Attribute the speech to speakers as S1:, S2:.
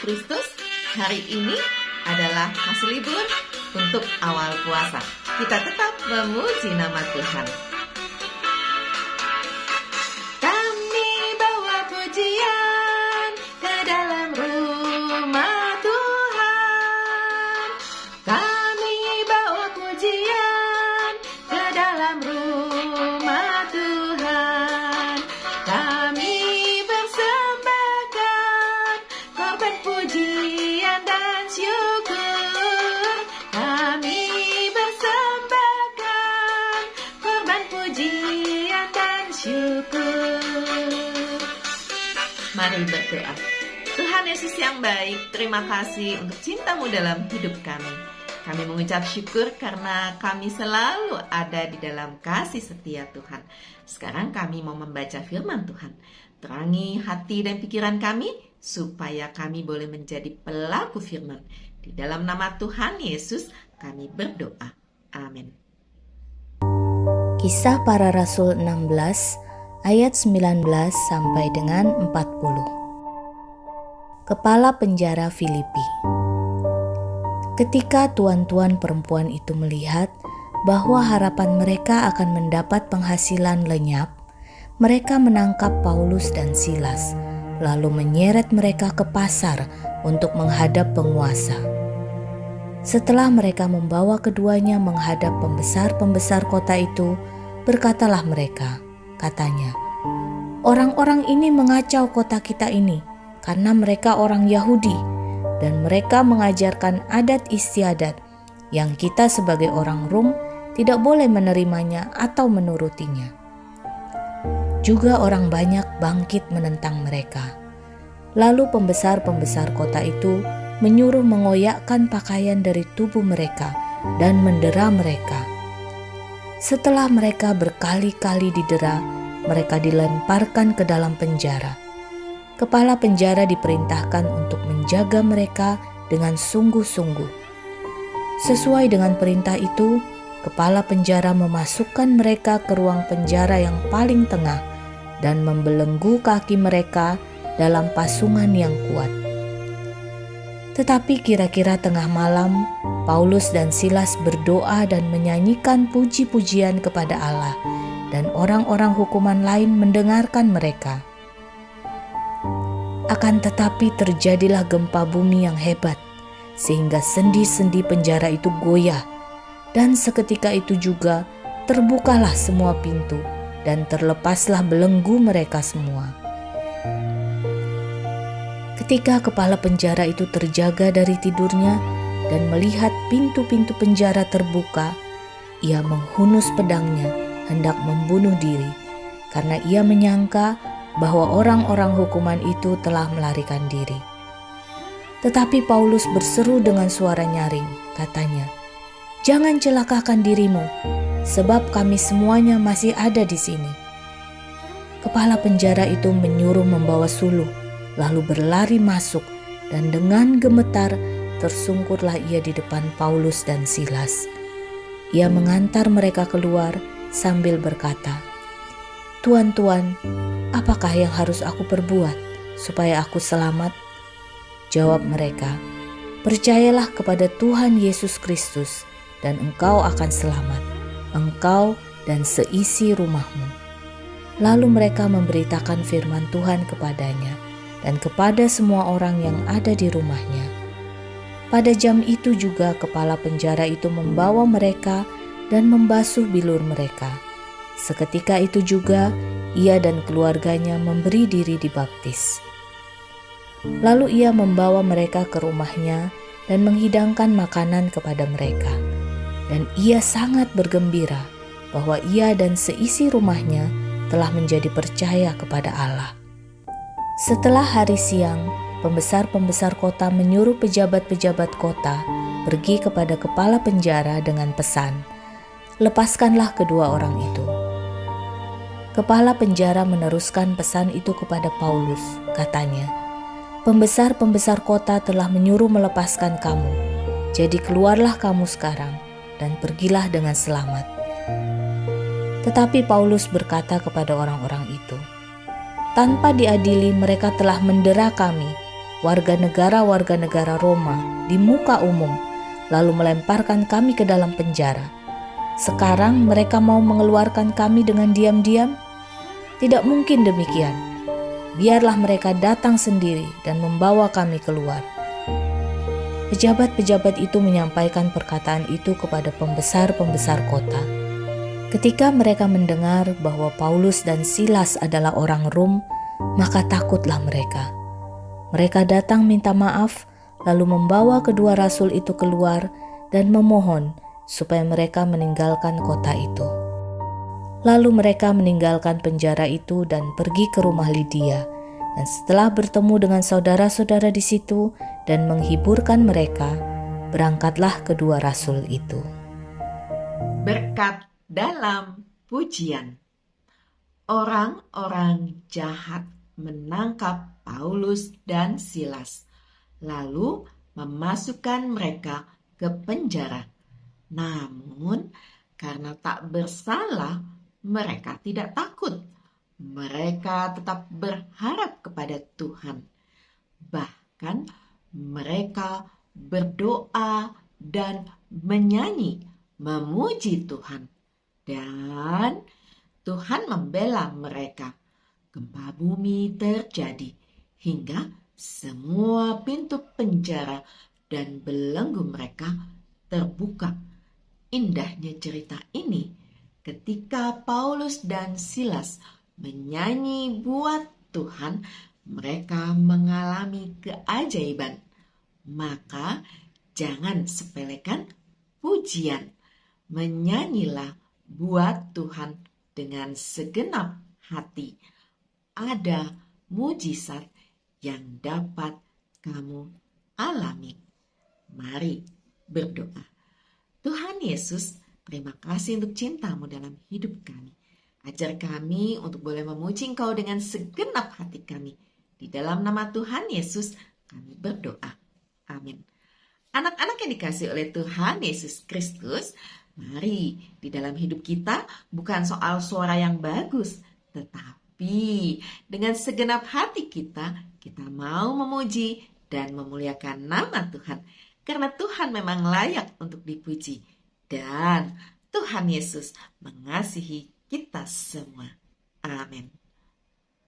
S1: Kristus, hari ini adalah masih libur untuk awal puasa. Kita tetap memuji nama Tuhan. Kami bawa pujian ke dalam rumah Tuhan. Kami bawa pujian ke dalam rumah Tuhan. Kami persembahkan korban pujian dan syukur. Kami persembahkan korban pujian dan syukur. Mari berdoa. Tuhan Yesus yang baik, terima kasih untuk cinta-Mu dalam hidup kami. Kami mengucap syukur karena kami selalu ada di dalam kasih setia Tuhan. Sekarang kami mau membaca firman Tuhan. Terangi hati dan pikiran kami supaya kami boleh menjadi pelaku firman. Di dalam nama Tuhan Yesus kami berdoa. Amin.
S2: Kisah Para Rasul 16 ayat 19 sampai dengan 40. Kepala penjara Filipi. Ketika tuan-tuan perempuan itu melihat bahwa harapan mereka akan mendapat penghasilan lenyap, mereka menangkap Paulus dan Silas, lalu menyeret mereka ke pasar untuk menghadap penguasa. Setelah mereka membawa keduanya menghadap pembesar-pembesar kota itu, berkatalah mereka, katanya, "Orang-orang ini mengacau kota kita ini karena mereka orang Yahudi dan mereka mengajarkan adat istiadat yang kita sebagai orang Rom tidak boleh menerimanya atau menurutinya." Juga orang banyak bangkit menentang mereka. Lalu pembesar-pembesar kota itu menyuruh mengoyakkan pakaian dari tubuh mereka dan mendera mereka. Setelah mereka berkali-kali didera, mereka dilemparkan ke dalam penjara. Kepala penjara diperintahkan untuk menjaga mereka dengan sungguh-sungguh. Sesuai dengan perintah itu, kepala penjara memasukkan mereka ke ruang penjara yang paling tengah dan membelenggu kaki mereka dalam pasungan yang kuat. Tetapi kira-kira tengah malam, Paulus dan Silas berdoa dan menyanyikan puji-pujian kepada Allah, dan orang-orang hukuman lain mendengarkan mereka. Akan tetapi terjadilah gempa bumi yang hebat, sehingga sendi-sendi penjara itu goyah, dan seketika itu juga terbukalah semua pintu, dan terlepaslah belenggu mereka semua. Ketika kepala penjara itu terjaga dari tidurnya dan melihat pintu-pintu penjara terbuka, ia menghunus pedangnya hendak membunuh diri, karena ia menyangka bahwa orang-orang hukuman itu telah melarikan diri. Tetapi Paulus berseru dengan suara nyaring, katanya, "Jangan celakakan dirimu, sebab kami semuanya masih ada di sini." Kepala penjara itu menyuruh membawa suluh, lalu berlari masuk, dan dengan gemetar tersungkurlah ia di depan Paulus dan Silas. Ia mengantar mereka keluar sambil berkata, "Tuan-tuan, apakah yang harus aku perbuat supaya aku selamat?" Jawab mereka, "Percayalah kepada Tuhan Yesus Kristus dan engkau akan selamat, engkau dan seisi rumahmu." Lalu mereka memberitakan firman Tuhan kepadanya dan kepada semua orang yang ada di rumahnya. Pada jam itu juga kepala penjara itu membawa mereka dan membasuh bilur mereka. Seketika itu juga ia dan keluarganya memberi diri dibaptis. Lalu ia membawa mereka ke rumahnya dan menghidangkan makanan kepada mereka. Dan ia sangat bergembira bahwa ia dan seisi rumahnya telah menjadi percaya kepada Allah. Setelah hari siang, pembesar-pembesar kota menyuruh pejabat-pejabat kota pergi kepada kepala penjara dengan pesan, "Lepaskanlah kedua orang itu." Kepala penjara meneruskan pesan itu kepada Paulus, katanya, "Pembesar-pembesar kota telah menyuruh melepaskan kamu, jadi keluarlah kamu sekarang dan pergilah dengan selamat." Tetapi Paulus berkata kepada orang-orang itu, "Tanpa diadili mereka telah mendera kami, warga negara Roma di muka umum, lalu melemparkan kami ke dalam penjara. Sekarang mereka mau mengeluarkan kami dengan diam-diam? Tidak mungkin demikian. Biarlah mereka datang sendiri dan membawa kami keluar." Pejabat-pejabat itu menyampaikan perkataan itu kepada pembesar-pembesar kota. Ketika mereka mendengar bahwa Paulus dan Silas adalah orang Rom, maka takutlah mereka. Mereka datang minta maaf, lalu membawa kedua rasul itu keluar dan memohon supaya mereka meninggalkan kota itu. Lalu mereka meninggalkan penjara itu dan pergi ke rumah Lydia. Dan setelah bertemu dengan saudara-saudara di situ dan menghiburkan mereka, berangkatlah kedua rasul itu.
S1: Berkat dalam pujian. Orang-orang jahat menangkap Paulus dan Silas, lalu memasukkan mereka ke penjara. Namun, karena tak bersalah, mereka tidak takut. Mereka tetap berharap kepada Tuhan. Bahkan mereka berdoa dan menyanyi, memuji Tuhan. Dan Tuhan membela mereka. Gempa bumi terjadi hingga semua pintu penjara dan belenggu mereka terbuka. Indahnya cerita ini ketika Paulus dan Silas menyanyi buat Tuhan, mereka mengalami keajaiban. Maka jangan sepelekan pujian. Menyanyilah buat Tuhan dengan segenap hati. Ada mujizat yang dapat kamu alami. Mari berdoa. Tuhan Yesus, terima kasih untuk cinta-Mu dalam hidup kami. Ajar kami untuk boleh memuji Engkau dengan segenap hati kami. Di dalam nama Tuhan Yesus kami berdoa. Amin. Anak-anak yang dikasihi oleh Tuhan Yesus Kristus, mari di dalam hidup kita bukan soal suara yang bagus, tetapi dengan segenap hati kita mau memuji dan memuliakan nama Tuhan. Karena Tuhan memang layak untuk dipuji. Dan Tuhan Yesus mengasihi kita semua. Amin.